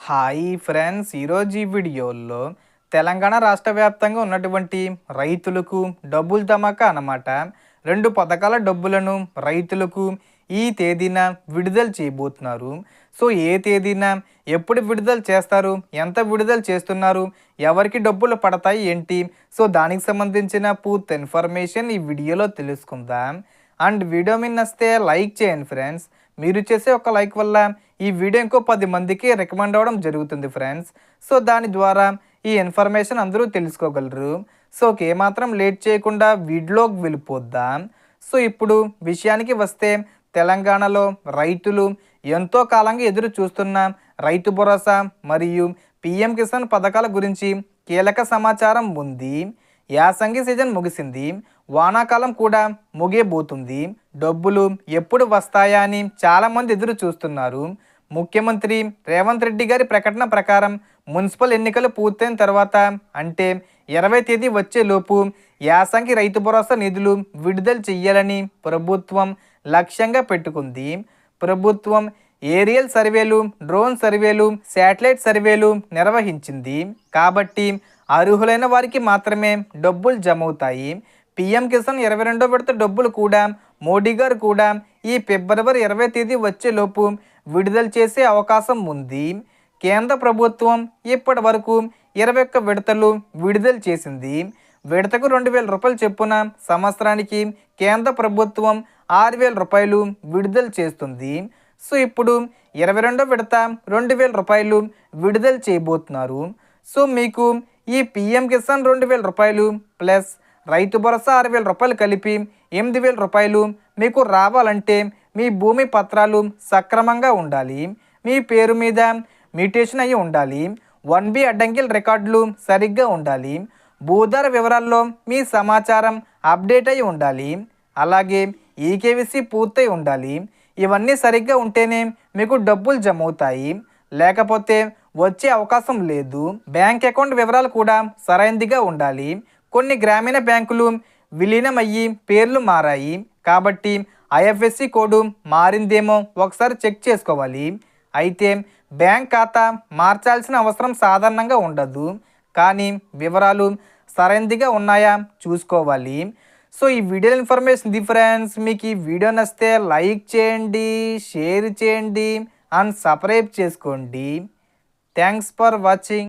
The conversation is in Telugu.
హాయ్ ఫ్రెండ్స్, ఈరోజు ఈ వీడియోలో తెలంగాణ రాష్ట్ర వ్యాప్తంగా ఉన్నటువంటి రైతులకు డబ్బులు ధమాకా అన్నమాట. 2 పథకాల డబ్బులను రైతులకు ఈ తేదీన విడుదల చేయబోతున్నారు. సో ఏ తేదీన ఎప్పుడు విడుదల చేస్తారు, ఎంత విడుదల చేస్తున్నారు, ఎవరికి డబ్బులు పడతాయి ఏంటి, సో దానికి సంబంధించిన పూర్తి ఇన్ఫర్మేషన్ ఈ వీడియోలో తెలుసుకుందాం. అండ్ వీడియో మీద నచ్చితే లైక్ చేయండి ఫ్రెండ్స్. మీరు చేసే ఒక లైక్ వల్ల ఈ వీడియో ఇంకో 10 మందికి రికమెండ్ అవ్వడం జరుగుతుంది ఫ్రెండ్స్. సో దాని ద్వారా ఈ ఇన్ఫర్మేషన్ అందరూ తెలుసుకోగలరు. సో ఏమాత్రం లేట్ చేయకుండా వీడియోకి వెళ్ళిపోద్దాం. సో ఇప్పుడు విషయానికి వస్తే, తెలంగాణలో రైతులు ఎంతో కాలంగా ఎదురు చూస్తున్న రైతు భరోసా మరియు పిఎం కిసాన్ పథకాల గురించి కీలక సమాచారం ఉంది. యాసంగి సీజన్ ముగిసింది, వానాకాలం కూడా ముగియబోతుంది. డబ్బులు ఎప్పుడు వస్తాయా అని చాలామంది ఎదురు చూస్తున్నారు. ముఖ్యమంత్రి రేవంత్ రెడ్డి గారి ప్రకటన ప్రకారం మున్సిపల్ ఎన్నికలు పూర్తయిన తర్వాత, అంటే 20 తేదీ వచ్చేలోపు యాసంగి రైతు భరోసా నిధులు విడుదల చెయ్యాలని ప్రభుత్వం లక్ష్యంగా పెట్టుకుంది. ప్రభుత్వం ఏరియల్ సర్వేలు, డ్రోన్ సర్వేలు, శాటిలైట్ సర్వేలు నిర్వహించింది. కాబట్టి అర్హులైన వారికి మాత్రమే డబ్బులు జమ అవుతాయి. పిఎం కిసాన్ 22వ విడత డబ్బులు కూడా మోడీ గారు కూడా ఈ ఫిబ్రవరి 20 తేదీ వచ్చేలోపు విడుదల చేసే అవకాశం ఉంది. కేంద్ర ప్రభుత్వం ఇప్పటి వరకు 21 విడతలు విడుదల చేసింది. విడతకు 2,000 రూపాయలు చొప్పున సంవత్సరానికి కేంద్ర ప్రభుత్వం 6,000 రూపాయలు విడుదల చేస్తుంది. సో ఇప్పుడు 22వ విడత 2,000 రూపాయలు విడుదల చేయబోతున్నారు. సో మీకు ఈ పిఎం కిసాన్ 2,000 రూపాయలు ప్లస్ రైతు భరోసా 6,000 రూపాయలు కలిపి 8,000 రూపాయలు మీకు రావాలంటే మీ భూమి పత్రాలు సక్రమంగా ఉండాలి, మీ పేరు మీద మ్యూటేషన్ అయ్యి ఉండాలి, 1B అడ్డంకిల రికార్డులు సరిగ్గా ఉండాలి, భూధార వివరాల్లో మీ సమాచారం అప్డేట్ అయి ఉండాలి, అలాగే ఈకేవీసీ పూర్తయి ఉండాలి. ఇవన్నీ సరిగ్గా ఉంటేనే మీకు డబ్బులు జమ అవుతాయి, లేకపోతే వచ్చే అవకాశం లేదు. బ్యాంక్ అకౌంట్ వివరాలు కూడా సరైనదిగా ఉండాలి. కొన్ని గ్రామీణ బ్యాంకులు విలీనం అయ్యి పేర్లు మారాయి, కాబట్టి ఐఎఫ్ఎస్సి కోడ్ మారిందేమో ఒకసారి చెక్ చేసుకోవాలి. అయితే బ్యాంక్ ఖాతా మార్చాల్సిన అవసరం సాధారణంగా ఉండదు, కానీ వివరాలు సరైనదిగా ఉన్నాయా చూసుకోవాలి. సో ఈ వీడియో ఇన్ఫర్మేషన్ ఫ్రెండ్స్, మీకు ఈ వీడియో నచ్చితే లైక్ చేయండి, షేర్ చేయండి అండ్ సబ్స్క్రైబ్ చేసుకోండి. Thanks for watching.